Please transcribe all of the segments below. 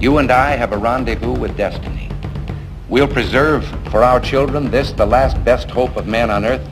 You and I have a rendezvous with destiny. We'll preserve for our children this, the last best hope of man on earth,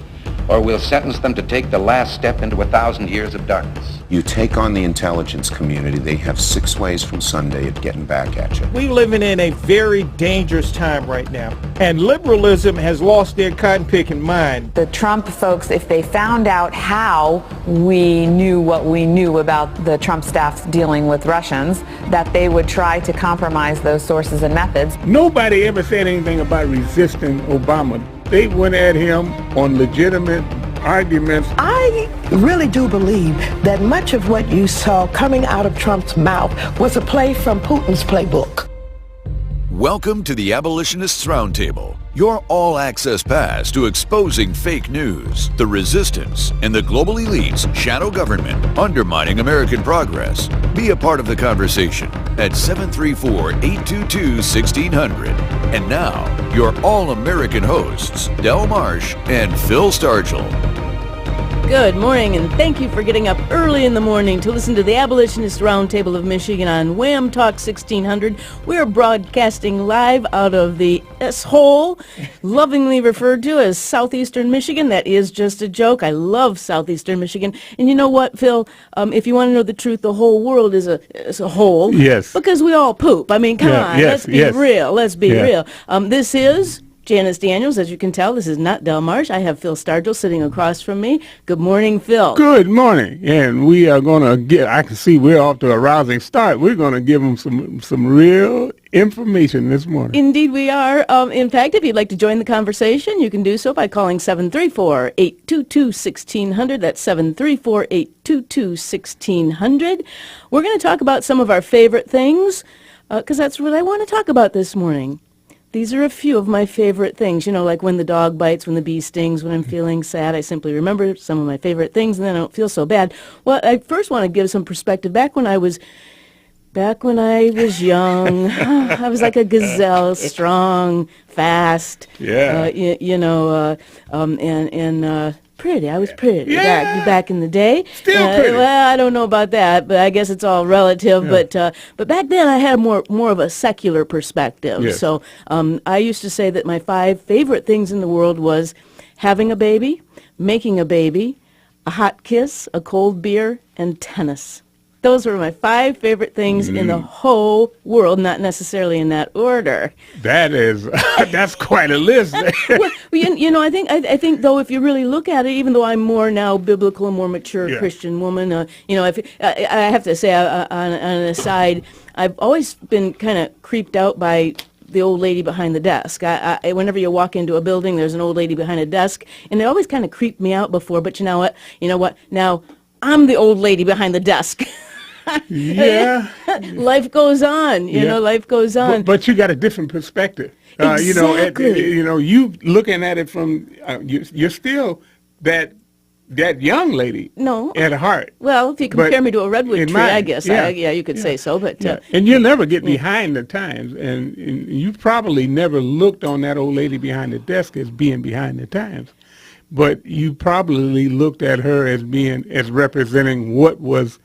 or we'll sentence them to take the last step into 1,000 years of darkness. You take on the intelligence community, they have 6 ways from Sunday of getting back at you. We're living in a very dangerous time right now, and liberalism has lost their cotton-picking mind. The Trump folks, if they found out how we knew what we knew about the Trump staff dealing with Russians, that they would try to compromise those sources and methods. Nobody ever said anything about resisting Obama. They went at him on legitimate arguments. I really do believe that much of what you saw coming out of Trump's mouth was a play from Putin's playbook. Welcome to the Abolitionists Round Table, your all-access pass to exposing fake news, the resistance, and the global elite's shadow government undermining American progress. Be a part of the conversation at 734-822-1600. And now, your all-American hosts, Del Marsh and Phil Stargell. Good morning, and thank you for getting up early in the morning to listen to the Abolitionist Round Table of Michigan on Wham Talk 1600. We're broadcasting live out of the S-hole, lovingly referred to as Southeastern Michigan. That is just a joke. I love Southeastern Michigan. And you know what, Phil? If you want to know the truth, the whole world is a hole. Yes. Because we all poop. I mean, come on, yes, let's be real. Let's be real. This is Janice Daniels. As you can tell, this is not Del Marsh. I have Phil Stargell sitting across from me. Good morning, Phil. Good morning. And we are going to I can see we're off to a rousing start. We're going to give them some real information this morning. Indeed we are. In fact, if you'd like to join the conversation, you can do so by calling 734-822-1600. That's 734-822-1600. We're going to talk about some of our favorite things, because that's what I want to talk about this morning. These are a few of my favorite things, you know, like when the dog bites, when the bee stings, when I'm feeling sad. I simply remember some of my favorite things, and then I don't feel so bad. Well, I first want to give some perspective. Back when I was young, I was like a gazelle, strong, fast, pretty. I was pretty back in the day. Still pretty. Well, I don't know about that, but I guess it's all relative. Yeah. But back then I had more of a secular perspective. Yes. So I used to say that my 5 favorite things in the world was having a baby, making a baby, a hot kiss, a cold beer, and tennis. Those were my 5 favorite things in the whole world, not necessarily in that order. That is, that's quite a list. Well, you know, I think though, if you really look at it, even though I'm more now biblical and more mature Christian woman, you know, I have to say, on an aside, I've always been kind of creeped out by the old lady behind the desk. Whenever you walk into a building, there's an old lady behind a desk, and it always kind of creeped me out before. But you know what? Now I'm the old lady behind the desk. Yeah. Life goes on, you know, life goes on. But you got a different perspective. Exactly. You looking at it from, you're still that young lady. No. At heart. Well, if you compare me to a redwood tree, I guess, you could say so. But and you'll never get behind the times. And you probably never looked on that old lady behind the desk as being behind the times. But you probably looked at her as representing what was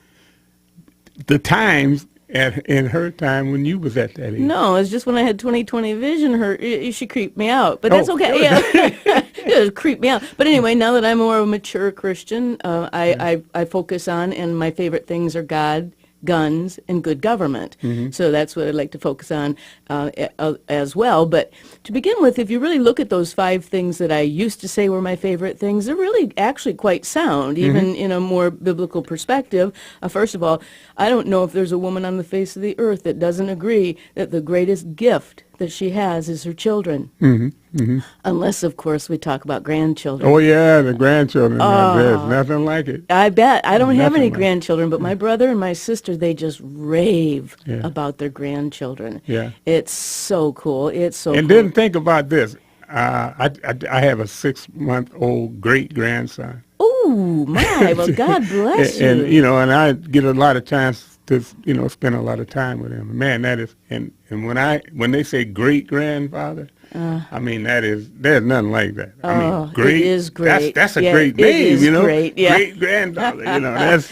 the times in her time when you was at that age. No, it's just when I had 20/20 vision, she creeped me out. But that's okay. Yeah, it creeped me out. But anyway, now that I'm more of a mature Christian, I focus on, and my favorite things are God, guns, and good government. Mm-hmm. So that's what I'd like to focus on as well. But to begin with, if you really look at those 5 things that I used to say were my favorite things, they're really actually quite sound, even in a more biblical perspective. First of all, I don't know if there's a woman on the face of the earth that doesn't agree that the greatest gift that she has is her children. Mm-hmm. Mm-hmm. Unless, of course, we talk about grandchildren. Oh, yeah, the grandchildren. There's nothing like it. I bet. I don't have any grandchildren, but my brother and my sister, they just rave about their grandchildren. Yeah. It's so cool. It's so cool. And then think about this. I have a 6-month-old great-grandson. Oh, my. Well, God bless you. And, and I get a lot of chance to, spend a lot of time with him. Man, that is, and when they say great-grandfather, I mean, there's nothing like that. I mean, great. It is great. That's a great name, Great, yeah. Great-grandfather, that's...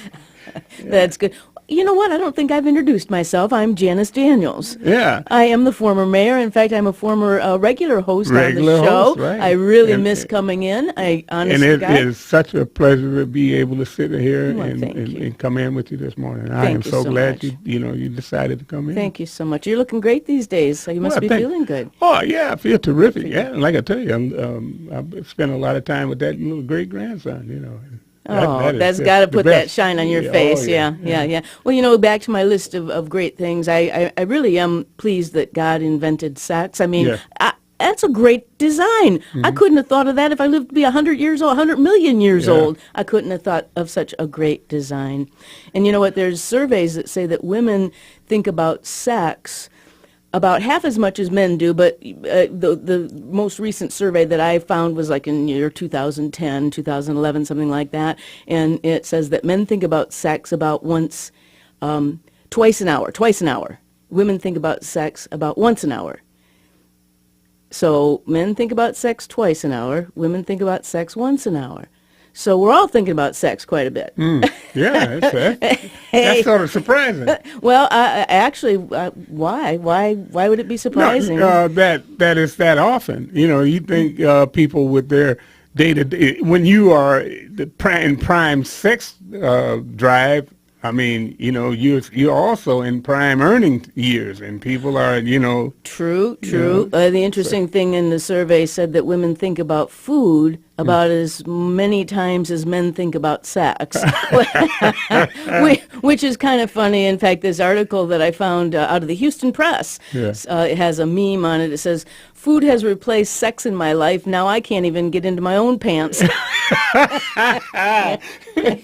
That's good. you know what? I don't think I've introduced myself. I'm Janice Daniels. Yeah. I am the former mayor. In fact, I'm a former regular host on Regular the show. host, right. I really miss coming in. I honestly, and it is such a pleasure to be able to sit here Well, and come in with you this morning. I Thank am you so so glad much. you decided to come in. Thank you so much. You're looking great these days, so you must be feeling good. Oh yeah, I feel terrific. Yeah, like I tell you, I've spent a lot of time with that little great grandson. That's got to put that shine on your face. Yeah. Well, back to my list of great things. I really am pleased that God invented sex. I mean, that's a great design. I couldn't have thought of that if I lived to be 100 years old, 100 million years old. I couldn't have thought of such a great design. And you know what? There's surveys that say that women think about sex about half as much as men do, but the most recent survey that I found was like in year 2010, 2011, something like that, and it says that men think about sex about twice an hour. Women think about sex about once an hour. So men think about sex twice an hour, women think about sex once an hour. So we're all thinking about sex quite a bit. Yeah, that's sort of surprising. Well, actually, why? Why would it be surprising? No, that is that often. You think people with their day-to-day, when you are in prime sex drive, I mean, you're also in prime earning years, and people are, True. The interesting thing in the survey said that women think about food about as many times as men think about sex, which is kind of funny. In fact, this article that I found out of the Houston Press, it has a meme on it. It says, "Food has replaced sex in my life. Now I can't even get into my own pants."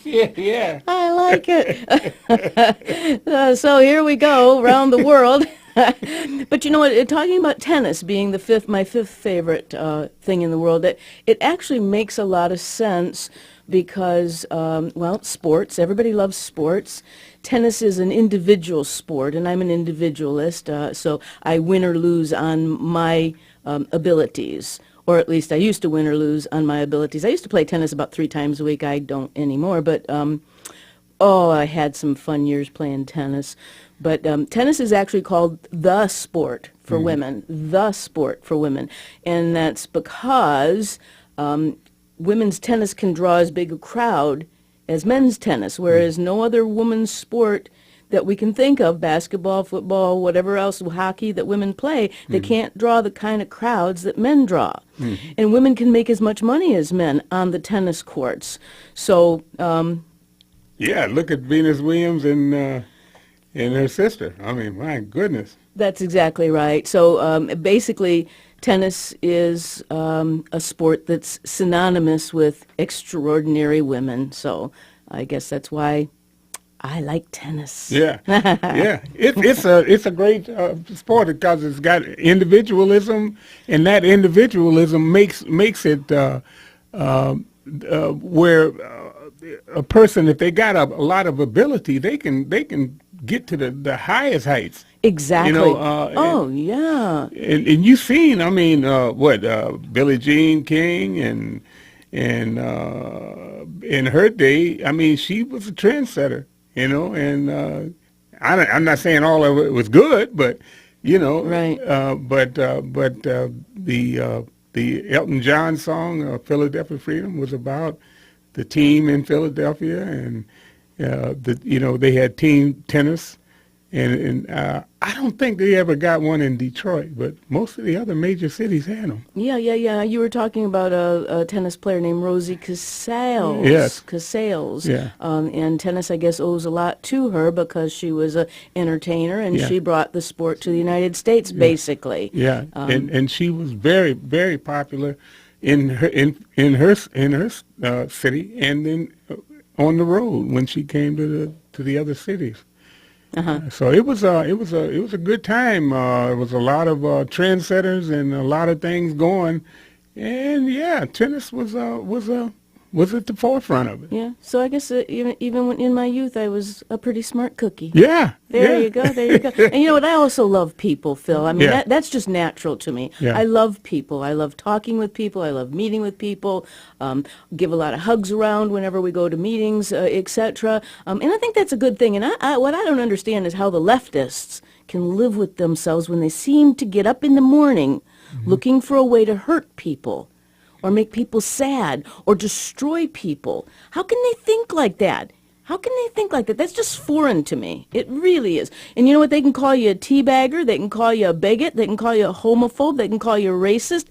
Yeah. I like it. So here we go around the world. But you know what? Talking about tennis being my fifth favorite thing in the world, it actually makes a lot of sense because, sports. Everybody loves sports. Tennis is an individual sport, and I'm an individualist, so I win or lose on my abilities. Or at least I used to win or lose on my abilities. I used to play tennis about 3 times a week. I don't anymore, but I had some fun years playing tennis. But tennis is actually called the sport for women, the sport for women. And that's because women's tennis can draw as big a crowd as men's tennis, whereas no other women's sport that we can think of, basketball, football, whatever else, hockey that women play, they can't draw the kind of crowds that men draw. And women can make as much money as men on the tennis courts. So... look at Venus Williams and her sister. I mean, my goodness. That's exactly right. So basically, tennis is a sport that's synonymous with extraordinary women. So I guess that's why I like tennis. Yeah. It's a great sport because it's got individualism, and that individualism makes it where a person, if they got a lot of ability, they can get to the highest heights. Exactly. And you've seen, I mean, Billie Jean King and in her day, I mean, she was a trendsetter, and I'm not saying all of it was good, but right. The Elton John song "Philadelphia Freedom" was about the team in Philadelphia, and they had team tennis, and I don't think they ever got one in Detroit, but most of the other major cities had them. Yeah. You were talking about a tennis player named Rosie Casales. Yes. Casales. Yeah. And tennis, I guess, owes a lot to her because she was an entertainer, and she brought the sport to the United States, basically. Yeah, and she was very, very popular in her city, and then on the road when she came to the other cities. So it was a good time. It was a lot of trendsetters and a lot of things going, and tennis was a was at the forefront of it. Yeah. So I guess even when in my youth, I was a pretty smart cookie. Yeah. There you go. There you go. And you know what? I also love people, Phil. I mean, Yeah. that's just natural to me. Yeah. I love people. I love talking with people. I love meeting with people. Give a lot of hugs around whenever we go to meetings, etc. And I think that's a good thing. And what I don't understand is how the leftists can live with themselves when they seem to get up in the morning looking for a way to hurt people, or make people sad, or destroy people. How can they think like that? How can they think like that? That's just foreign to me. It really is. And you know what? They can call you a teabagger. They can call you a bigot. They can call you a homophobe. They can call you a racist.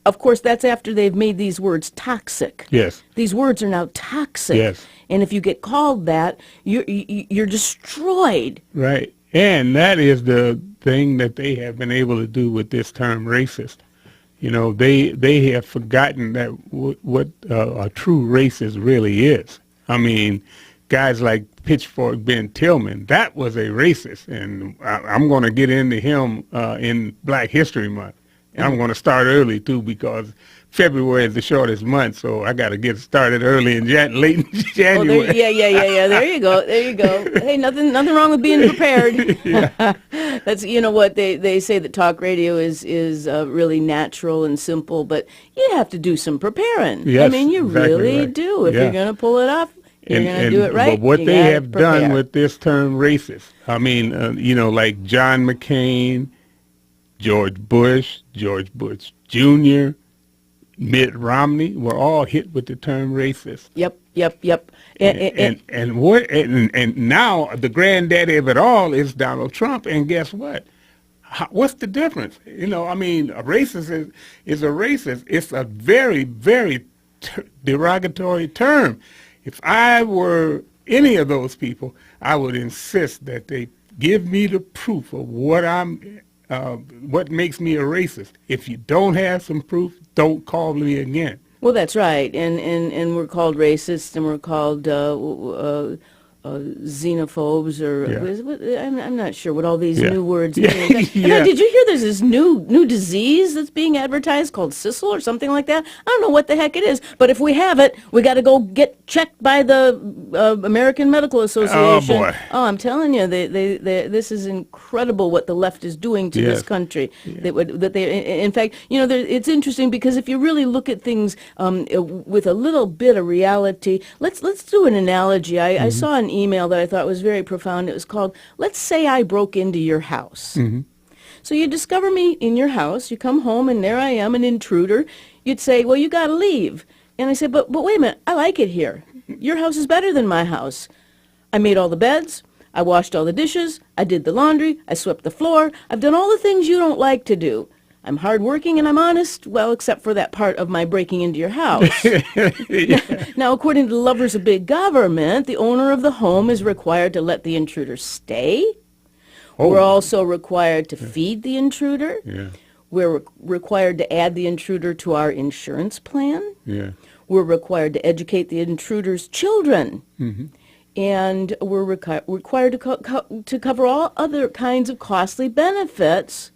Of course, that's after they've made these words toxic. Yes. These words are now toxic. Yes. And if you get called that, you're destroyed. Right. And that is the thing that they have been able to do with this term racist. You know, they have forgotten that what a true racist really is. I mean, guys like Pitchfork Ben Tillman, that was a racist, and I'm going to get into him in Black History Month. And I'm going to start early, too, because February is the shortest month, so I got to get started early in late in January. Oh, yeah. There you go. Hey, nothing wrong with being prepared. That's, you know what, they say that talk radio is really natural and simple, but you have to do some preparing. Yes, I mean, you exactly really right. do. If Yeah. you're going to pull it off, you're going to do it right. But what you they gotta have prepare. done with this term racist, I mean, like John McCain, George Bush Jr., Mitt Romney were all hit with the term racist. Yep. And now the granddaddy of it all is Donald Trump. And guess what? What's the difference? You know, I mean, a racist is a racist. It's a very, very derogatory term. If I were any of those people, I would insist that they give me the proof of what makes me a racist. If you don't have some proof, don't call me again. Well, that's right, and we're called racists, and we're called xenophobes, or I'm not sure what all these new words mean. And did you hear there's this new disease that's being advertised called Sissel or something like that? I don't know what the heck it is, but if we have it, we got to go get checked by the American Medical Association. Oh, boy. Oh, I'm telling you, this is incredible what the left is doing to this country. In fact, you know, it's interesting because if you really look at things with a little bit of reality, let's do an analogy. I saw an email that I thought was very profound. It was called, "Let's say I broke into your house." Mm-hmm. So you discover me in your house. You come home, and there I am, an intruder. You'd say, "Well, you got to leave." And I said, but wait a minute. I like it here. Your house is better than my house. I made all the beds. I washed all the dishes. I did the laundry. I swept the floor. I've done all the things you don't like to do. I'm hardworking and I'm honest, well, except for that part of my breaking into your house. Now, according to the lovers of big government, the owner of the home is required to let the intruder stay. Oh. We're also required to feed the intruder. Yeah. We're required to add the intruder to our insurance plan. Yeah. We're required to educate the intruder's children. Mm-hmm. And we're required to cover all other kinds of costly benefits.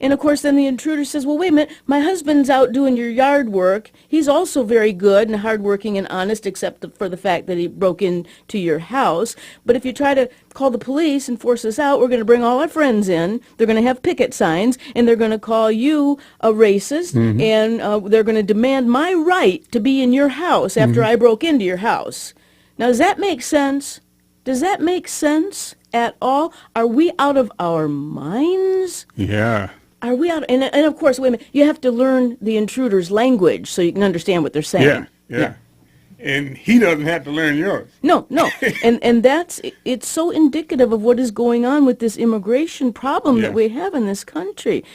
And, of course, then the intruder says, well, wait a minute, my husband's out doing your yard work. He's also very good and hardworking and honest, except for the fact that he broke into your house. But if you try to call the police and force us out, we're going to bring all our friends in. They're going to have picket signs, and they're going to call you a racist, mm-hmm. and they're going to demand my right to be in your house after I broke into your house. Now, does that make sense? Does that make sense at all? Are we out of our minds? Yeah. Are we out? And of course, wait a minute. You have to learn the intruder's language so you can understand what they're saying. Yeah. And he doesn't have to learn yours. No. and it's so indicative of what is going on with this immigration problem that we have in this country.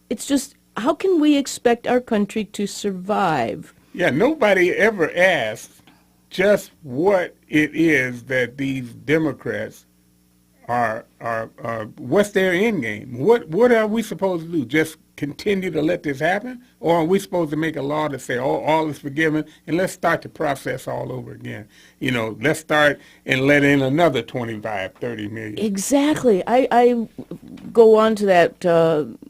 It's just, how can we expect our country to survive? Yeah, nobody ever asked just what it is that these Democrats are what's their end game? What are we supposed to do? Just continue to let this happen? Or are we supposed to make a law to say, oh, all is forgiven, and let's start the process all over again? You know, let's start and let in another 25, 30 million. Exactly. I go on to that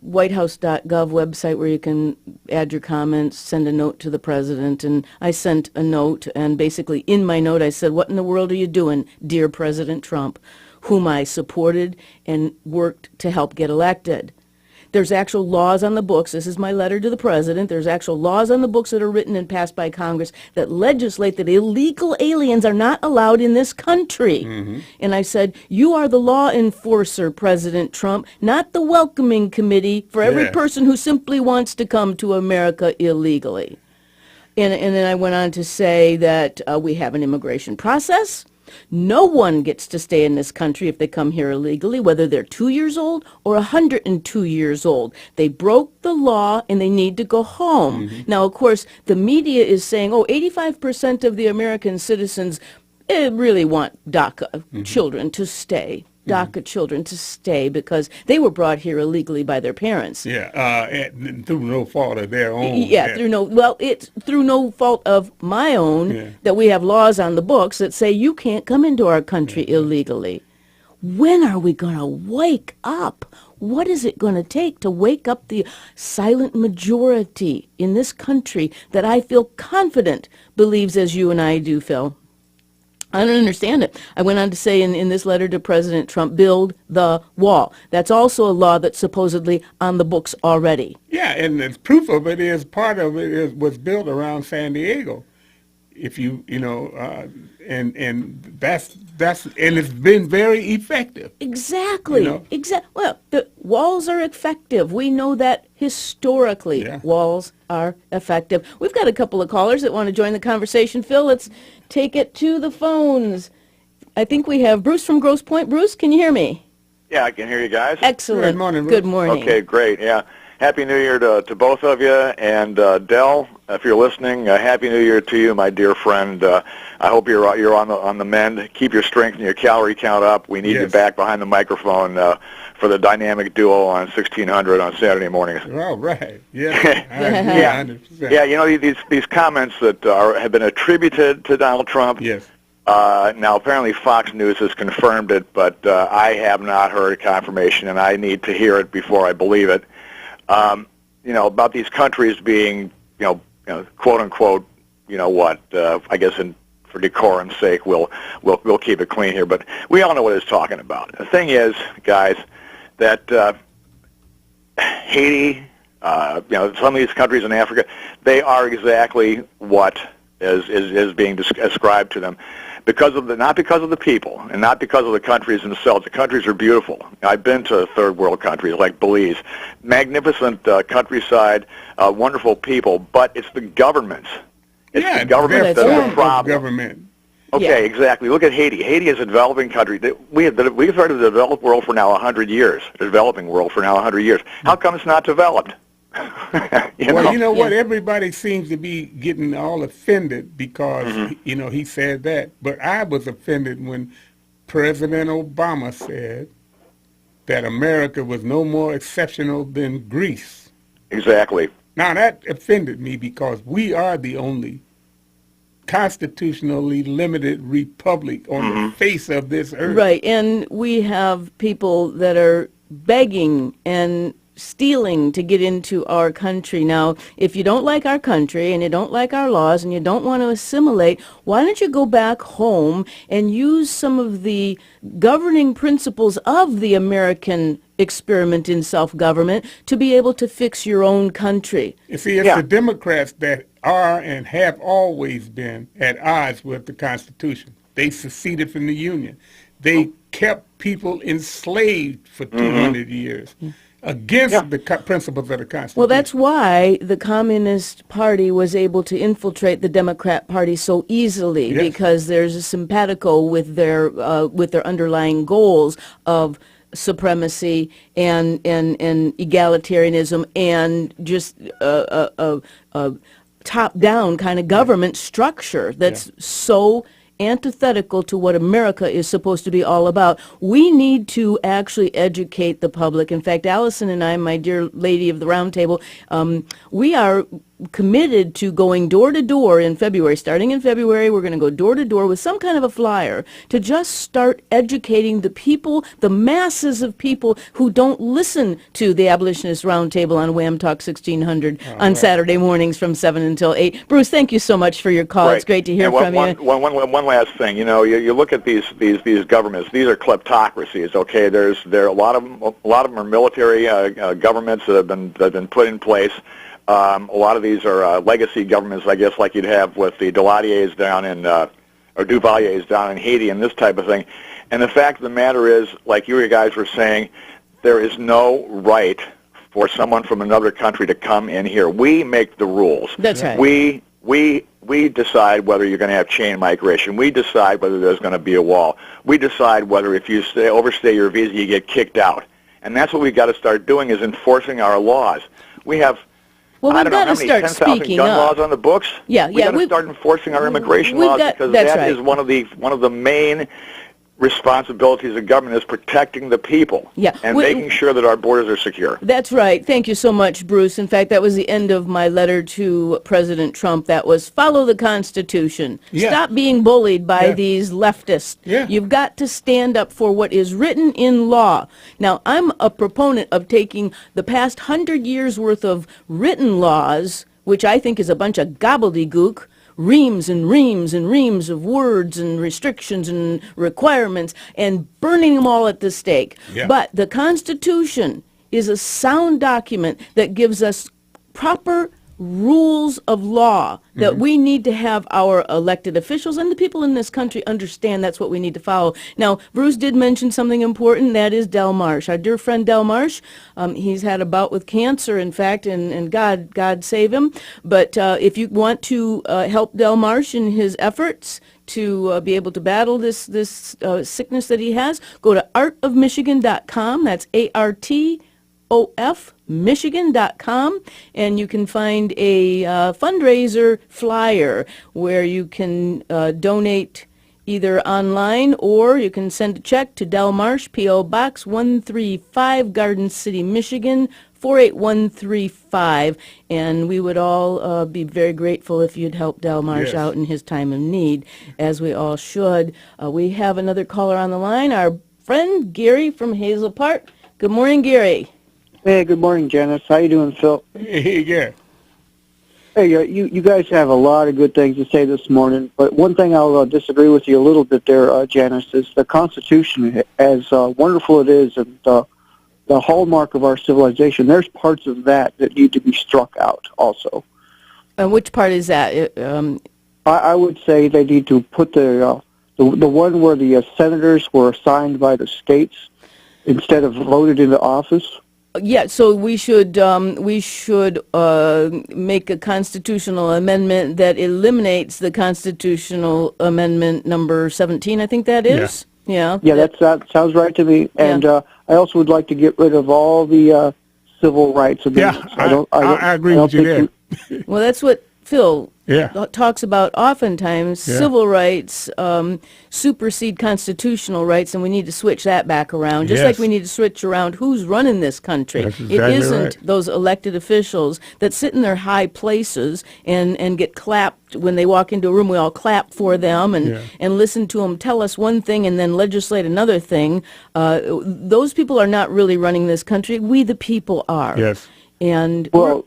whitehouse.gov website where you can add your comments, send a note to the president. And I sent a note, and basically in my note I said, what in the world are you doing, dear President Trump, whom I supported and worked to help get elected? There's actual laws on the books. This is my letter to the president. There's actual laws on the books that are written and passed by Congress that legislate that illegal aliens are not allowed in this country. Mm-hmm. And I said, you are the law enforcer, President Trump, not the welcoming committee for every person who simply wants to come to America illegally. And then I went on to say that we have an immigration process. No one gets to stay in this country if they come here illegally, whether they're 2 years old or 102 years old. They broke the law and they need to go home. Mm-hmm. Now, of course, the media is saying, 85% of the American citizens really want DACA children to stay. DACA children to stay because they were brought here illegally by their parents. Through no fault of their own. It's through no fault of my own that we have laws on the books that say you can't come into our country illegally. When are we going to wake up? What is it going to take to wake up the silent majority in this country that I feel confident believes as you and I do, Phil? I don't understand it. I went on to say in this letter to President Trump, build the wall. That's also a law that's supposedly on the books already. Yeah, and the proof of it is part of it was built around San Diego. If and that's and it's been very effective. Exactly. Well, the walls are effective. We know that historically. Yeah. Walls are effective. We've got a couple of callers that want to join the conversation. Phil, let's take it to the phones. I think we have Bruce from Grosse Pointe. Bruce, can you hear me? Yeah, I can hear you guys. Excellent. Good morning, Bruce. Good morning. Okay, great. Yeah. Happy New Year to both of you. And Del, if you're listening, Happy New Year to you, my dear friend. I hope you're on the mend. Keep your strength and your calorie count up. We need you back behind the microphone for the dynamic duo on 1600 on Saturday mornings. Oh, right. Yeah. 100%. Yeah, these comments that have been attributed to Donald Trump. Yes. Now, apparently Fox News has confirmed it, but I have not heard confirmation, and I need to hear it before I believe it. About these countries being, quote unquote, I guess for decorum's sake, we'll keep it clean here. But we all know what he's talking about. The thing is, guys, that Haiti, some of these countries in Africa, they are exactly what is being ascribed to them. Not because of the people, and not because of the countries themselves. The countries are beautiful. I've been to third world countries like Belize, magnificent countryside, wonderful people. But it's the governments. It's the government that's the problem. Government. Okay, exactly. Look at Haiti. Haiti is a developing country. We've heard of the developed world for now 100 years. The developing world for now 100 years. How come it's not developed? You know what? Everybody seems to be getting all offended because, he said that. But I was offended when President Obama said that America was no more exceptional than Greece. Exactly. Now, that offended me because we are the only constitutionally limited republic on the face of this earth. Right, and we have people that are begging and stealing to get into our country. Now, if you don't like our country and you don't like our laws and you don't want to assimilate, why don't you go back home and use some of the governing principles of the American experiment in self-government to be able to fix your own country? You see, it's the Democrats that are and have always been at odds with the Constitution. They seceded from the Union. They kept people enslaved for 200 years. Against the principles of the Constitution. Well, that's why the Communist Party was able to infiltrate the Democrat Party so easily, because there's a simpatico with their underlying goals of supremacy and egalitarianism and just a top-down kind of government structure that's so antithetical to what America is supposed to be all about. We need to actually educate the public. In fact, Allison and I, my dear lady of the round table, we are committed to going door to door in February. Starting in February, we're going to go door to door with some kind of a flyer to just start educating the people, the masses of people who don't listen to the Abolitionist Round Table on Wham Talk 1600 on Saturday mornings from 7 until 8. Bruce, thank you so much for your call. It's great to hear from you. One last thing. You look at these governments. These are kleptocracies. Okay, there a lot of them are military governments that have been put in place. A lot of these are legacy governments, I guess, like you'd have with the Duvaliers down in Haiti and this type of thing. And the fact of the matter is, like you guys were saying, there is no right for someone from another country to come in here. We make the rules. That's right. We decide whether you're going to have chain migration. We decide whether there's going to be a wall. We decide whether if you overstay your visa, you get kicked out. And that's what we've got to start doing, is enforcing our laws. We have, I don't know how many 10,000 gun laws on the books. Yeah, we've got to start enforcing our immigration laws, because that is one of the main responsibilities of government, is protecting the people and making sure that our borders are secure. That's right. Thank you so much, Bruce. In fact, that was the end of my letter to President Trump. That was follow the Constitution. Stop being bullied by these leftists. You've got to stand up for what is written in law. Now, I'm a proponent of taking the past 100 years worth of written laws, which I think is a bunch of gobbledygook, reams and reams and reams of words and restrictions and requirements, and burning them all at the stake. But the Constitution is a sound document that gives us proper rules of law that we need to have our elected officials and the people in this country understand. That's what we need to follow. Now, Bruce did mention something important, that is Del Marsh, our dear friend Del Marsh. He's had a bout with cancer, in fact, and God save him. But if you want to help Del Marsh in his efforts to be able to battle this sickness that he has, go to artofmichigan.com. That's ARTOFmichigan.com, and you can find a fundraiser flyer where you can donate either online, or you can send a check to Del Marsh, P.O. Box 135, Garden City, Michigan, 48135, and we would all be very grateful if you'd help Del Marsh out in his time of need, as we all should. We have another caller on the line, our friend Gary from Hazel Park. Good morning, Gary. Hey, good morning, Janice. How you doing, Phil? Hey, Gary. Hey, you guys have a lot of good things to say this morning, but one thing I'll disagree with you a little bit there, Janice, is the Constitution, as wonderful it is, and the hallmark of our civilization, there's parts of that need to be struck out also. And which part is that? I would say they need to put the one where the senators were assigned by the states instead of voted into office. Yeah, so we should make a constitutional amendment that eliminates the constitutional amendment number 17. I think that is. Yeah. That sounds right to me. And I also would like to get rid of all the civil rights amendments. I agree with you there. Well, that's what Phil talks about oftentimes. Civil rights supersede constitutional rights, and we need to switch that back around, just like we need to switch around who's running this country. It isn't those elected officials that sit in their high places and get clapped when they walk into a room. We all clap for them and listen to them tell us one thing and then legislate another thing. Those people are not really running this country. We the people are. Yes. And go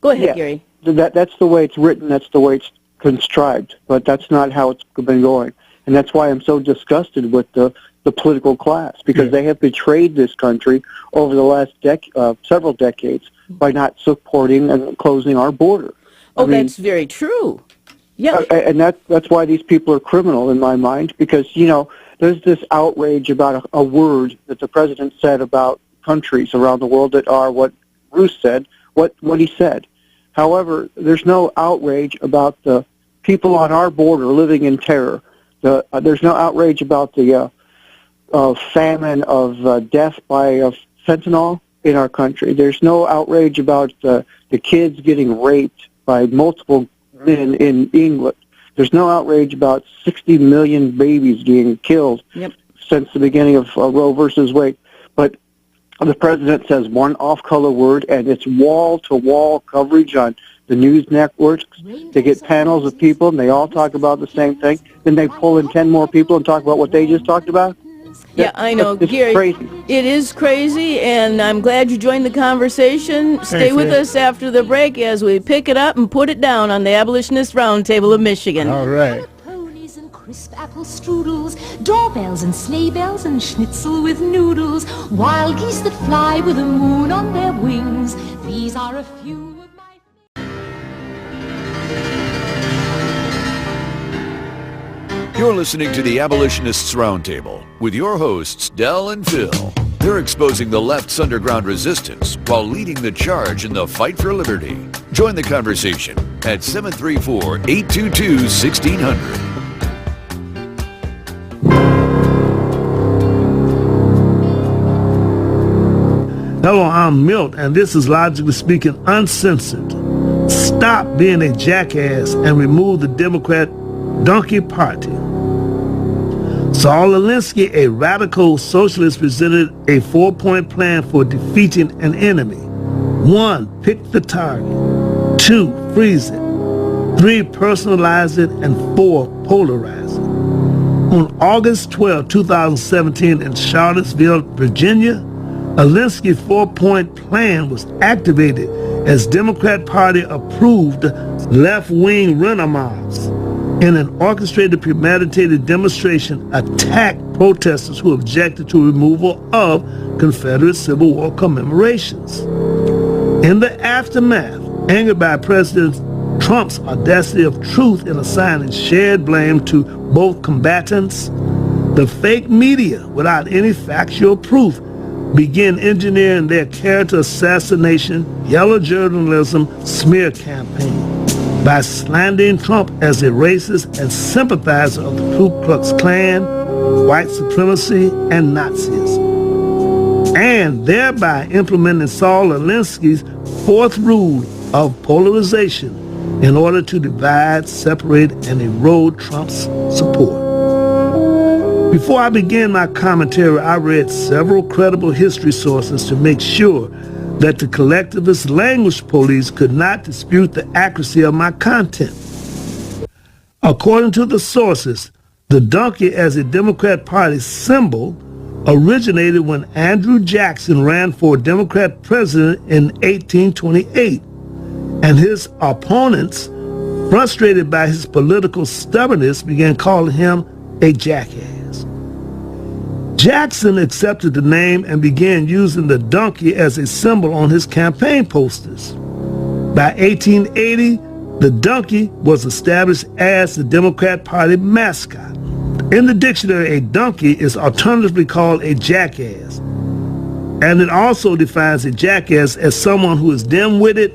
ahead, Gary. That's the way it's written, that's the way it's contrived, but that's not how it's been going. And that's why I'm so disgusted with the political class, because they have betrayed this country over the last several decades by not supporting and closing our border. That's very true. Yeah. And that's why these people are criminal in my mind, because, there's this outrage about a word that the president said about countries around the world that are what Bruce said, what he said. However, there's no outrage about the people on our border living in terror. There's no outrage about the famine of death by fentanyl in our country. There's no outrage about the kids getting raped by multiple men in England. There's no outrage about 60 million babies getting killed since the beginning of Roe versus Wade. But the president says one off-color word, and it's wall-to-wall coverage on the news networks. They get panels of people, and they all talk about the same thing. Then they pull in 10 more people and talk about what they just talked about. Yeah, I know, It's Gary. crazy. It is crazy, and I'm glad you joined the conversation. Stay with us after the break as we pick it up and put it down on the Abolitionist Round Table of Michigan. All right. Ponies and crisp apple strudels, doorbells and sleigh bells and schnitzel with noodles, wild geese that fly with the moon on their wings. These are a few of my... You're listening to the Abolitionists Roundtable with your hosts, Del and Phil. They're exposing the left's underground resistance while leading the charge in the fight for liberty. Join the conversation at 734-822-1600. Hello, I'm Milt, and this is Logically Speaking Uncensored. Stop being a jackass and remove the Democrat donkey party. Saul Alinsky, a radical socialist, presented a 4-point plan for defeating an enemy. 1. Pick the target. 2. Freeze it. 3. Personalize it. And 4. Polarize it. On August 12, 2017 in Charlottesville, Virginia, Alinsky's 4-point plan was activated as Democrat Party approved left-wing renamobs in an orchestrated, premeditated demonstration attacked protesters who objected to removal of Confederate Civil War commemorations. In the aftermath, angered by President Trump's audacity of truth in assigning shared blame to both combatants, the fake media, without any factual proof, began engineering their character assassination, yellow journalism smear campaign by slandering Trump as a racist and sympathizer of the Ku Klux Klan, white supremacy, and Nazism, and thereby implementing Saul Alinsky's 4th rule of polarization in order to divide, separate, and erode Trump's support. Before I begin my commentary, I read several credible history sources to make sure that the collectivist language police could not dispute the accuracy of my content. According to the sources, the donkey as a Democrat Party symbol originated when Andrew Jackson ran for Democrat president in 1828, and his opponents, frustrated by his political stubbornness, began calling him a jackass. Jackson accepted the name and began using the donkey as a symbol on his campaign posters. By 1880, the donkey was established as the Democrat Party mascot. In the dictionary, a donkey is alternatively called a jackass, and it also defines a jackass as someone who is dim-witted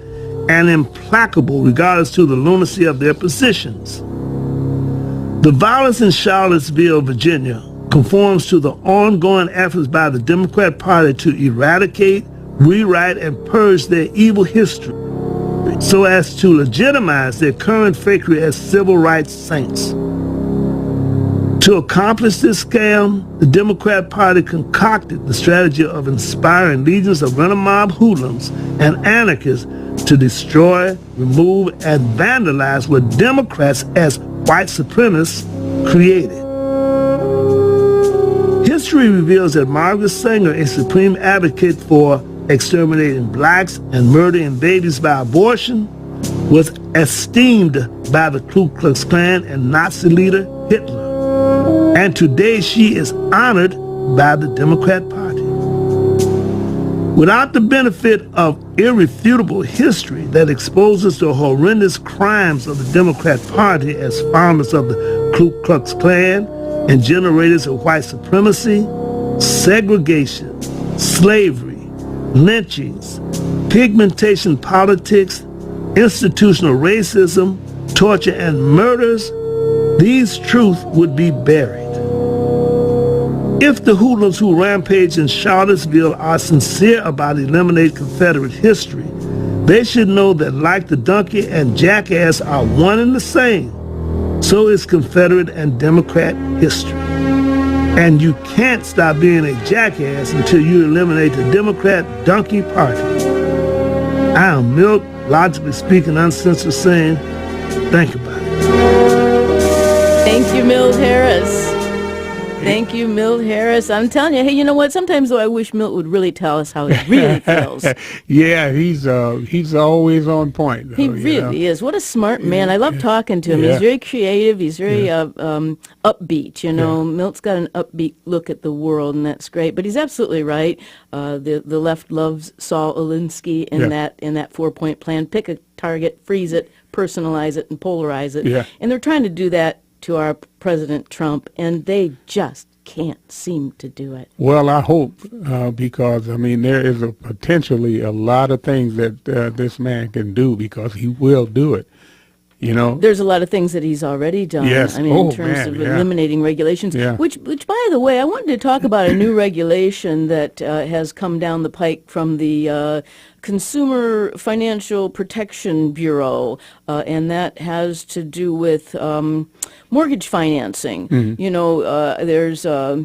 and implacable regardless to the lunacy of their positions. The violence in Charlottesville, Virginia, conforms to the ongoing efforts by the Democrat Party to eradicate, rewrite, and purge their evil history so as to legitimize their current fakery as civil rights saints. To accomplish this scam, the Democrat Party concocted the strategy of inspiring legions of rent-a-mob hoodlums and anarchists to destroy, remove, and vandalize what Democrats as white supremacists created. History reveals that Margaret Sanger, a supreme advocate for exterminating blacks and murdering babies by abortion, was esteemed by the Ku Klux Klan and Nazi leader Hitler. And today she is honored by the Democrat Party. Without the benefit of irrefutable history that exposes the horrendous crimes of the Democrat Party as founders of the Ku Klux Klan and generators of white supremacy, segregation, slavery, lynchings, pigmentation politics, institutional racism, torture, and murders, these truths would be buried. If the hoodlums who rampage in Charlottesville are sincere about eliminating Confederate history, they should know that like the donkey and jackass are one and the same, so is Confederate and Democrat history. And you can't stop being a jackass until you eliminate the Democrat donkey party. I am Milt, Logically Speaking Uncensored, saying, think about it. Thank you, Milt Harris. Thank you, Milt Harris. I'm telling you, hey, you know what? Sometimes though, I wish Milt would really tell us how he really feels. Yeah, he's always on point. Though, He really is. What a smart man. I love talking to him. Yeah. He's very creative. He's very upbeat. You know, Milt's got an upbeat look at the world, and that's great. But he's absolutely right. The left loves Saul Alinsky in that 4-point plan. Pick a target, freeze it, personalize it, and polarize it. Yeah. And they're trying to do that to our President Trump, and they just can't seem to do it. Well, I hope, because, I mean, there is potentially a lot of things that this man can do, because he will do it, you know. There's a lot of things that he's already done. Yes. I mean, in terms of eliminating regulations, which, by the way, I wanted to talk about a new regulation that has come down the pike from the Consumer Financial Protection Bureau, and that has to do with mortgage financing. Mm-hmm. You know, there's a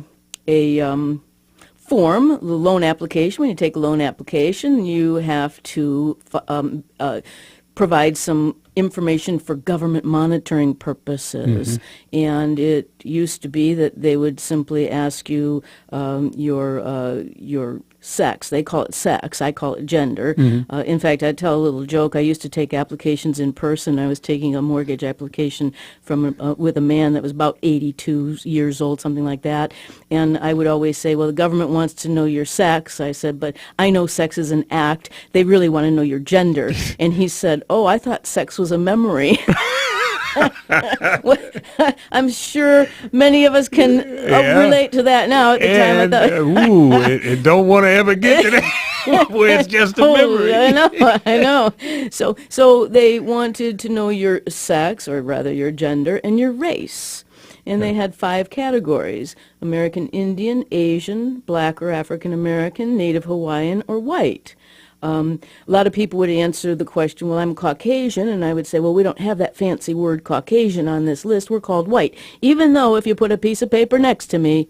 form, the loan application. When you take a loan application, you have to provide some information for government monitoring purposes. And it used to be that they would simply ask you your sex. They call it sex. I call it gender. In fact, I tell a little joke. I used to take applications in person. I was taking a mortgage application from with a man that was about 82 years old, something like that. And I would always say, well, the government wants to know your sex. I said, but I know sex is an act. They really want to know your gender. And he said, oh, I thought sex was a memory. Well, I'm sure many of us can relate to that now. At the time, I thought, it don't want to ever get to that where it's just a memory. I know. So they wanted to know your sex, or rather your gender, and your race. And they had 5 categories: American Indian, Asian, Black or African American, Native Hawaiian, or white. A lot of people would answer the question, well, I'm Caucasian, and I would say, well, we don't have that fancy word Caucasian on this list. We're called white. Even though if you put a piece of paper next to me,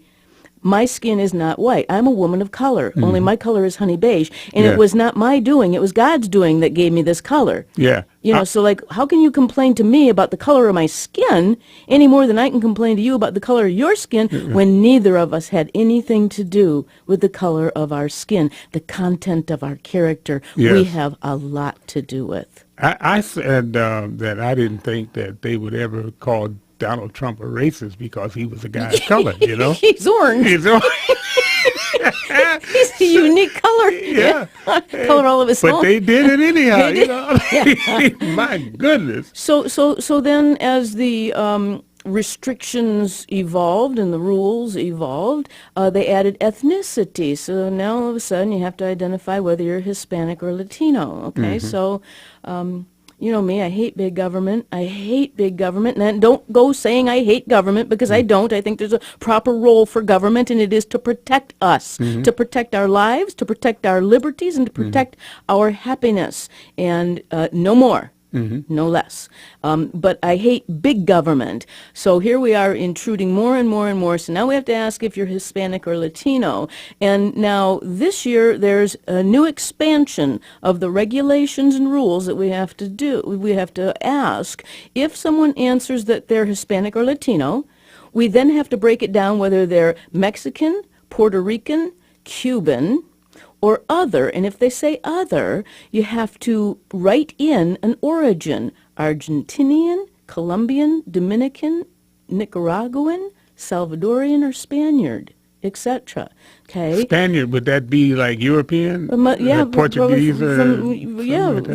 my skin is not white. I'm a woman of color. Only my color is honey beige. And it was not my doing. It was God's doing that gave me this color. Yeah. You know, so like, how can you complain to me about the color of my skin any more than I can complain to you about the color of your skin when neither of us had anything to do with the color of our skin, the content of our character? We have a lot to do with. I said that I didn't think that they would ever call Donald Trump a racist because he was a guy of color, you know? He's orange. He's orange. He's a unique color. Yeah. Color all of his But own. they did it anyhow, you know? My goodness. So then as the restrictions evolved and the rules evolved, they added ethnicity. So now all of a sudden you have to identify whether you're Hispanic or Latino, okay? So, you know me, I hate big government. I hate big government. And don't go saying I hate government, because I don't. I think there's a proper role for government, and it is to protect us, to protect our lives, to protect our liberties, and to protect our happiness. And no more. No less. But I hate big government. So here we are intruding more and more and more. So now we have to ask if you're Hispanic or Latino. And now this year there's a new expansion of the regulations and rules that we have to do. We have to ask if someone answers that they're Hispanic or Latino. We then have to break it down whether they're Mexican, Puerto Rican, Cuban, or other. And if they say other, you have to write in an origin: Argentinian, Colombian, Dominican, Nicaraguan, Salvadorian, or Spaniard, etc. Okay. Spaniard, would that be like European? Yeah, Portuguese?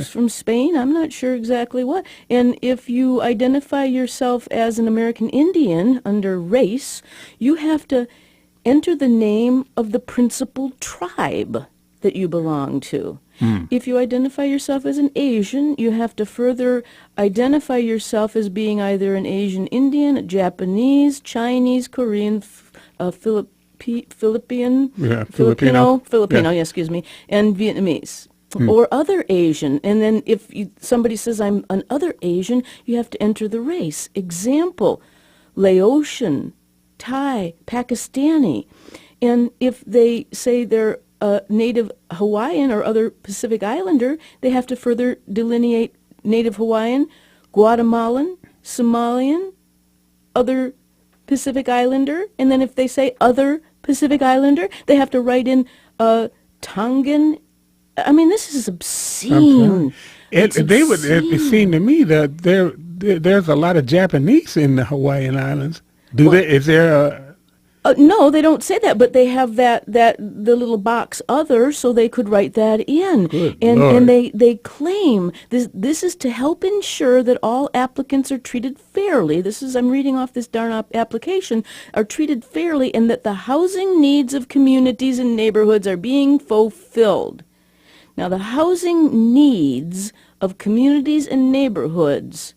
From Spain. I'm not sure exactly what. And if you identify yourself as an American Indian under race, you have to enter the name of the principal tribe that you belong to. If you identify yourself as an Asian, you have to further identify yourself as being either an Asian Indian, a Japanese, Chinese, Korean, Filipino, excuse me, and Vietnamese. Or other Asian. And then if somebody says, I'm an other Asian, you have to enter the race. Example, Laotian, Thai, Pakistani. And if they say they're Native Hawaiian or other Pacific Islander, they have to further delineate Native Hawaiian, Guatemalan, Somalian, other Pacific Islander, and then if they say other Pacific Islander, they have to write in Tongan. I mean, this is obscene. It seemed to me that there's a lot of Japanese in the Hawaiian Islands. Is there a... No, they don't say that, but they have the little box other, so they could write that in. And they claim this is to help ensure that all applicants are treated fairly. I'm reading off this darn application, are treated fairly, and that the housing needs of communities and neighborhoods are being fulfilled. Now, the housing needs of communities and neighborhoods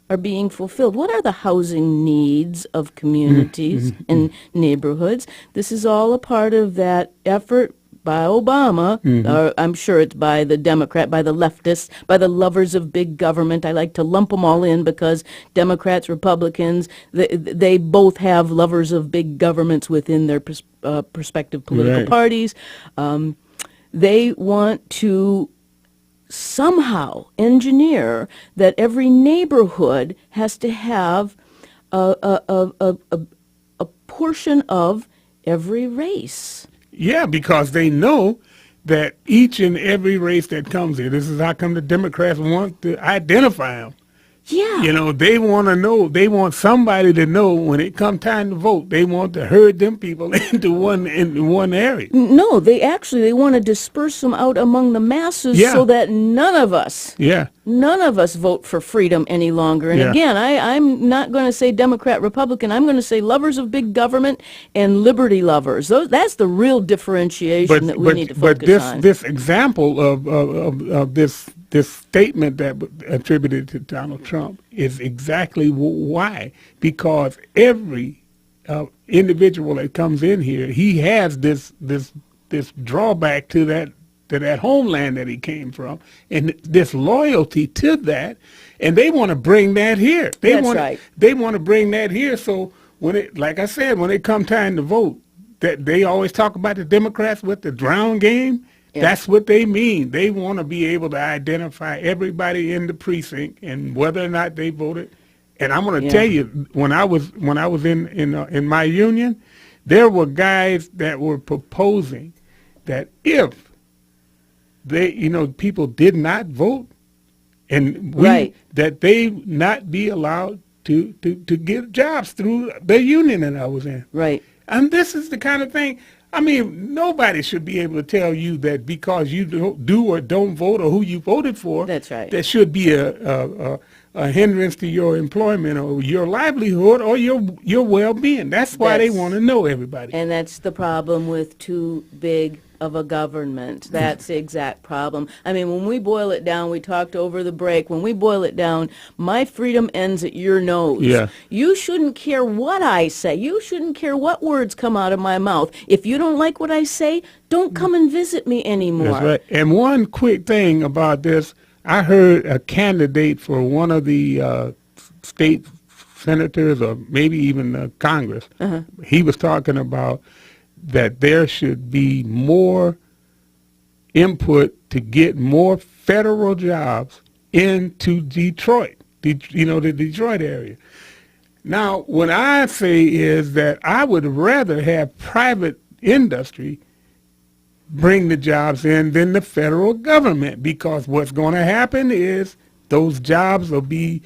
are being fulfilled. What are the housing needs of communities and neighborhoods? This is all a part of that effort by Obama, or I'm sure it's by the Democrat, by the leftists, by the lovers of big government. I like to lump them all in because Democrats, Republicans, they both have lovers of big governments within their respective political parties. They want to somehow engineer that every neighborhood has to have a portion of every race. Yeah, because they know that each and every race that comes here, this is how come the Democrats want to identify them. Yeah. You know, they want to know, they want somebody to know when it comes time to vote, they want to herd them people into one area. No, they want to disperse them out among the masses so that none of us vote for freedom any longer. And again, I'm not going to say Democrat, Republican. I'm going to say lovers of big government and liberty lovers. That's the real differentiation that we need to focus on. But this example of this statement that was attributed to Donald Trump is exactly why. Because every individual that comes in here, he has this drawback to that homeland that he came from, and this loyalty to that, and they want to bring that here. They want to bring that here. So when it come time to vote, that they always talk about the Democrats with the drown game. Yeah. That's what they mean. They want to be able to identify everybody in the precinct and whether or not they voted. And I'm going to tell you, when I was in my union, there were guys that were proposing that if people did not vote, and that they not be allowed to get jobs through the union that I was in. Right. And this is the kind of thing. I mean, nobody should be able to tell you that because you do or don't vote or who you voted for. That's right. That should be a hindrance to your employment or your livelihood or your well-being. That's why they want to know everybody. And that's the problem with too big of a government. That's the exact problem. I mean, when we boil it down, we talked over the break, when we boil it down, my freedom ends at your nose. Yeah. You shouldn't care what I say. You shouldn't care what words come out of my mouth. If you don't like what I say, don't come and visit me anymore. That's right. And one quick thing about this, I heard a candidate for one of the state senators or maybe even Congress, he was talking about that there should be more input to get more federal jobs into Detroit, the Detroit area. Now, what I say is that I would rather have private industry bring the jobs in than the federal government, because what's going to happen is those jobs will be,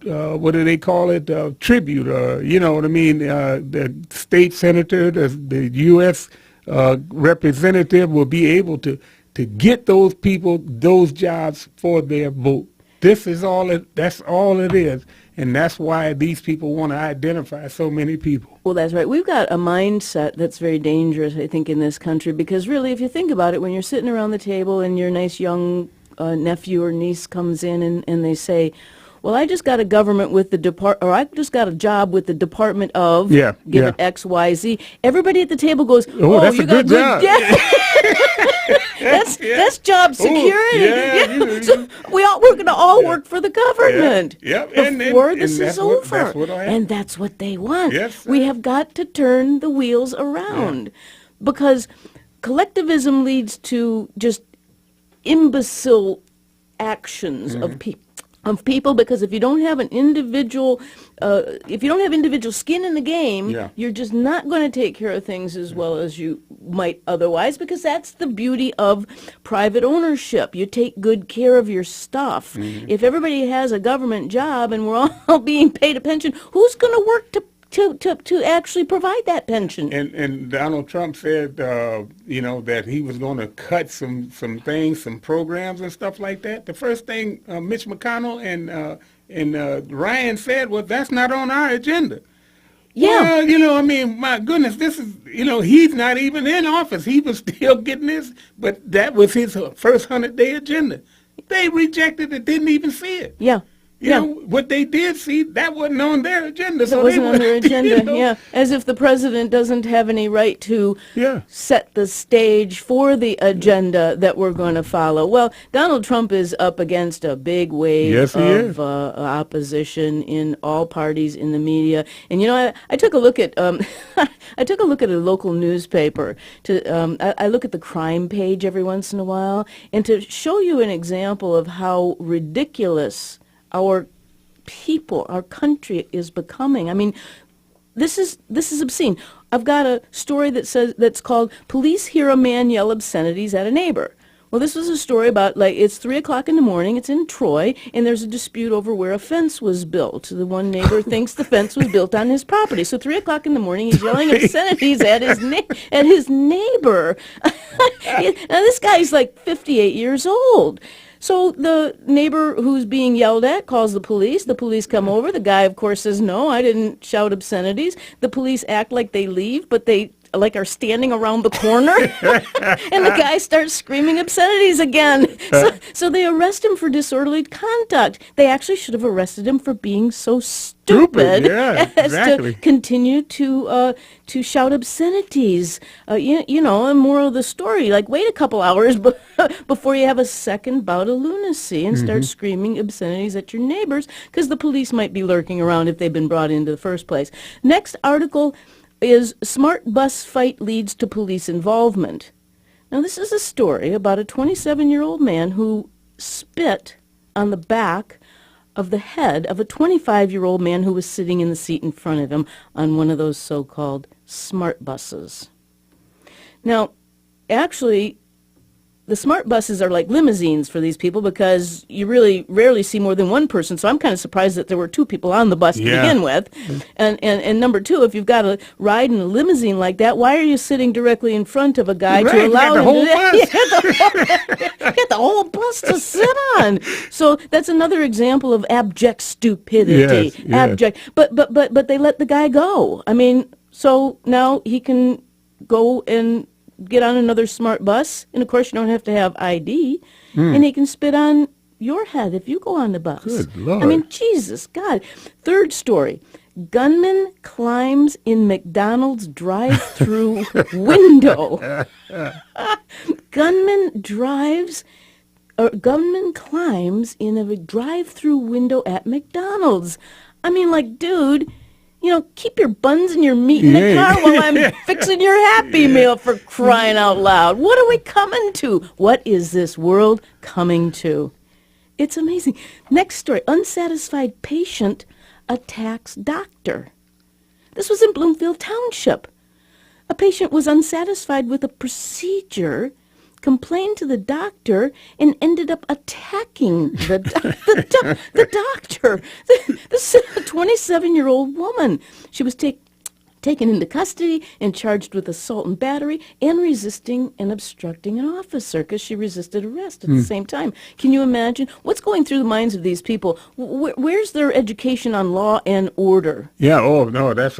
what do they call it, tribute, you know what I mean, the state senator, the U.S. Representative will be able to get those people those jobs for their vote. That's all it is, and that's why these people want to identify so many people. Well, that's right. We've got a mindset that's very dangerous, I think, in this country, because really, if you think about it, when you're sitting around the table and your nice young nephew or niece comes in and they say, well, I just got a government with I just got a job with the Department of, give it X, Y, Z. Everybody at the table goes, oh, that's you a got good job. That's job security. So we're going to all work for the government before this is over. And that's what they want. Yes, we have got to turn the wheels around. because collectivism leads to just imbecile actions of people, because if you don't have an individual skin in the game, you're just not going to take care of things as well as you might otherwise, because that's the beauty of private ownership. You take good care of your stuff. If everybody has a government job and we're all being paid a pension, who's going to work to actually provide that pension? And Donald Trump said, that he was going to cut some things, some programs and stuff like that. The first thing Mitch McConnell and Ryan said was, that's not on our agenda. Yeah. Well, my goodness, this is, he's not even in office. He was still getting this, but that was his first 100-day agenda. They rejected it, didn't even see it. Yeah. What they did see, that wasn't on their agenda. That wasn't on their agenda, As if the president doesn't have any right to set the stage for the agenda that we're going to follow. Well, Donald Trump is up against a big wave of opposition in all parties in the media. And, I took a look at I took a look at a local newspaper. I look at the crime page every once in a while, and to show you an example of how ridiculous our people, our country is becoming. I mean, this is obscene. I've got a story that's called "Police Hear a Man Yell Obscenities at a Neighbor." Well, this was a story about, it's 3 o'clock in the morning, it's in Troy, and there's a dispute over where a fence was built. The one neighbor thinks the fence was built on his property. So 3 o'clock in the morning, he's yelling obscenities at his neighbor. Now, this guy's 58 years old. So the neighbor who's being yelled at calls the police. The police come over. The guy, of course, says, no, I didn't shout obscenities. The police act like they leave, but they are standing around the corner. And the guy starts screaming obscenities again. So they arrest him for disorderly conduct. They actually should have arrested him for being so stupid as to continue to shout obscenities. And moral of the story, wait a couple hours before you have a second bout of lunacy and start screaming obscenities at your neighbors, because the police might be lurking around if they've been brought into the first place. Next article is "Smart Bus Fight Leads to Police Involvement." Now, this is a story about a 27-year-old man who spit on the back of the head of a 25-year-old man who was sitting in the seat in front of him on one of those so-called smart buses. Now, actually, the smart buses are like limousines for these people, because you really rarely see more than one person. So I'm kind of surprised that there were two people on the bus to begin with. And number two, if you've got to ride in a limousine like that, why are you sitting directly in front of a guy to allow him to get the whole bus to sit on? So that's another example of abject stupidity. Abject. But they let the guy go. I mean, so now he can go and get on another smart bus, and of course you don't have to have ID, and he can spit on your head if you go on the bus. Good Lord. I mean, Jesus God. Third story: gunman climbs in McDonald's drive-through window. Gunman climbs in a drive-through window at McDonald's. I mean, dude, keep your buns and your meat in the car while I'm fixing your Happy Meal, for crying out loud. What are we coming to? What is this world coming to? It's amazing. Next story: unsatisfied patient attacks doctor. This was in Bloomfield Township. A patient was unsatisfied with a procedure, complained to the doctor, and ended up attacking the doctor. This is a 27-year-old woman. She was taken into custody and charged with assault and battery and resisting and obstructing an officer, because she resisted arrest at the same time. Can you imagine what's going through the minds of these people? Where's their education on law and order? Yeah. Oh no, that's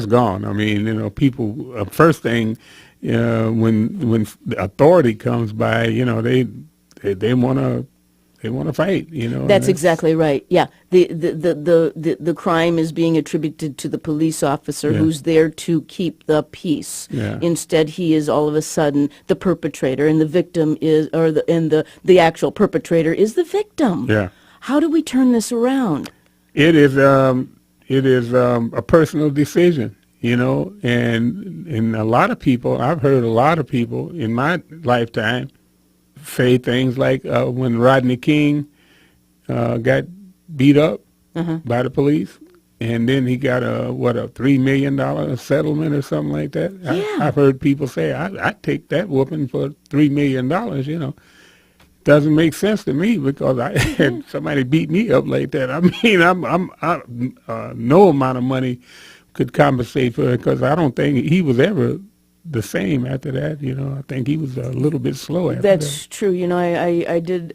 gone. I mean, people. First thing. When the authority comes by, they want to fight. That's exactly right. Yeah, the crime is being attributed to the police officer who's there to keep the peace. Yeah. Instead, he is all of a sudden the perpetrator, and the victim is, the actual perpetrator is the victim. Yeah. How do we turn this around? It is a personal decision. you know, and a lot of people, I've heard a lot of people in my lifetime say things like when Rodney King got beat up by the police, and then he got a $3 million settlement or something like that. Yeah. I've heard people say, I'd take that whooping for $3 million, you know. Doesn't make sense to me because I had somebody beat me up like that. I mean, no amount of money could compensate for it because I don't think he was ever the same after that. You know, I think he was a little bit slow after that. That's true. You know, I did.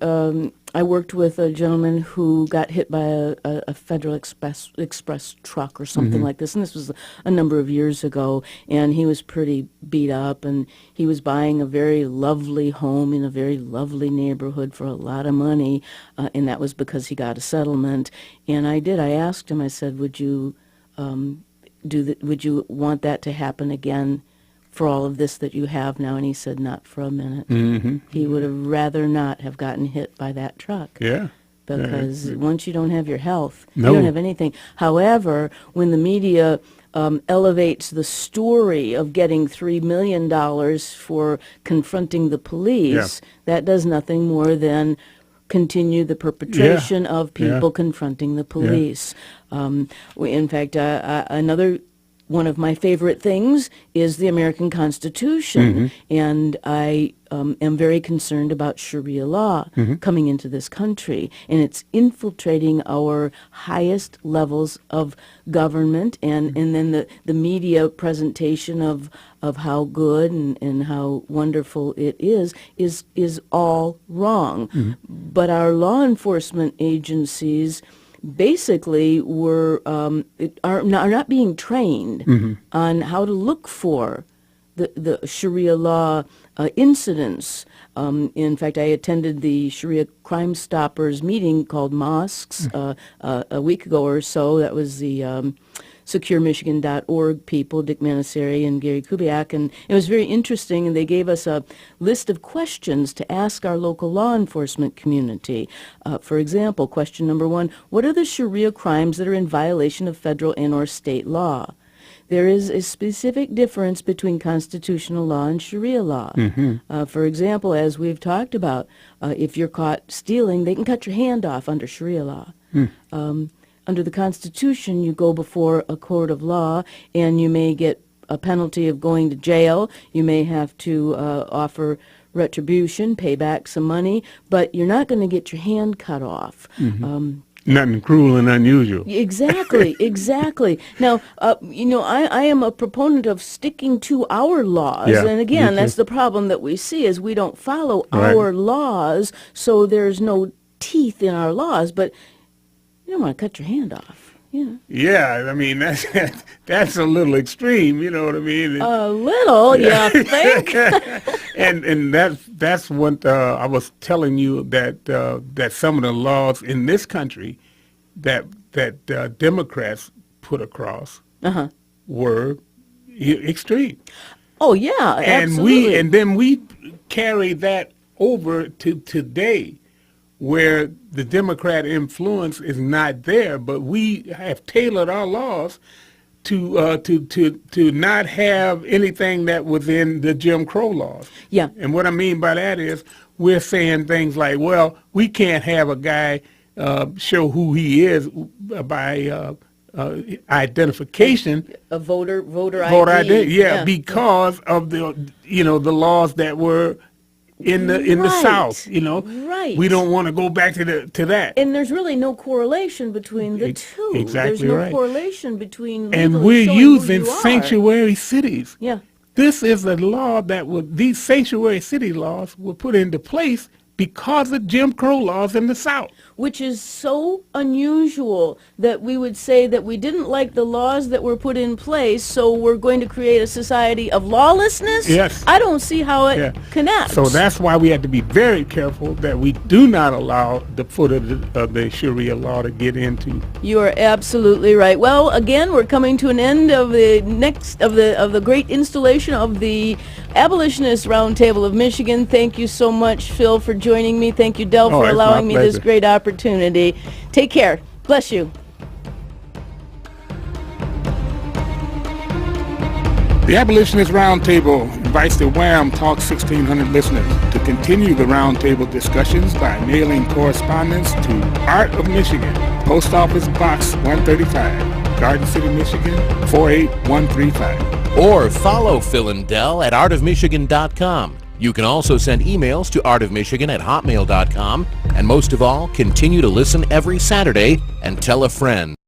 I worked with a gentleman who got hit by a Federal Express truck or something like this, and this was a number of years ago, and he was pretty beat up, and he was buying a very lovely home in a very lovely neighborhood for a lot of money, and that was because he got a settlement. And I asked him, I said, would you would you want that to happen again for all of this that you have now? And he said, not for a minute. He would have rather not have gotten hit by that truck. Yeah. Because once you don't have your health, No. you don't have anything. However, when the media elevates the story of getting $3 million for confronting the police, that does nothing more than continue the perpetration of people confronting the police. In fact, another one of my favorite things is the American Constitution, and I am very concerned about Sharia law coming into this country, and it's infiltrating our highest levels of government, and then the media presentation of how good and how wonderful it is all wrong. But our law enforcement agencies basically are not being trained on how to look for the Sharia law incidents. In fact, I attended the Sharia Crime Stoppers meeting called Mosques a week ago or so. That was the SecureMichigan.org people, Dick Manasari and Gary Kubiak, and it was very interesting, and they gave us a list of questions to ask our local law enforcement community. For example, question number 1, what are the Sharia crimes that are in violation of federal and or state law? There is a specific difference between constitutional law and Sharia law. For example, as we've talked about, if you're caught stealing, they can cut your hand off under Sharia law. Under the Constitution, you go before a court of law, and you may get a penalty of going to jail. You may have to offer retribution, pay back some money, but you're not going to get your hand cut off. Nothing cruel and unusual. Exactly, exactly. Now, you know, I am a proponent of sticking to our laws, and again, that's the problem that we see is we don't follow our laws, so there's no teeth in our laws, but you don't want to cut your hand off. Yeah, I mean, that's a little extreme, you know what I mean? A little, you think? and that's what I was telling you, that some of the laws in this country that Democrats put across were extreme. Oh yeah, absolutely. And then we carry that over to today, where the Democrat influence is not there, but we have tailored our laws to not have anything that was in the Jim Crow laws. Yeah. And what I mean by that is we're saying things like, well, we can't have a guy show who he is by identification. A voter ID. Yeah, because of the laws that were in the South, you know. Right. We don't want to go back to that. And there's really no correlation between the two. Exactly. There's no right. correlation between and we're showing using who you are. sanctuary cities. Yeah. This is a law these sanctuary city laws were put into place because of Jim Crow laws in the South. Which is so unusual that we would say that we didn't like the laws that were put in place, so we're going to create a society of lawlessness? Yes. I don't see how it connects. So that's why we have to be very careful that we do not allow the foot of the Sharia law to get into. You are absolutely right. Well, again, we're coming to an end of the the great installation of the Abolitionist Round Table of Michigan. Thank you so much, Phil, for joining me. Thank you, Del, for allowing me this great opportunity. Take care. Bless you. The Abolitionist Round Table invites the Wham! Talk 1600 listeners to continue the roundtable discussions by mailing correspondence to Art of Michigan, Post Office Box 135, Garden City, Michigan 48135. Or follow Phil and Del at artofmichigan.com. You can also send emails to artofmichigan@hotmail.com. And most of all, continue to listen every Saturday and tell a friend.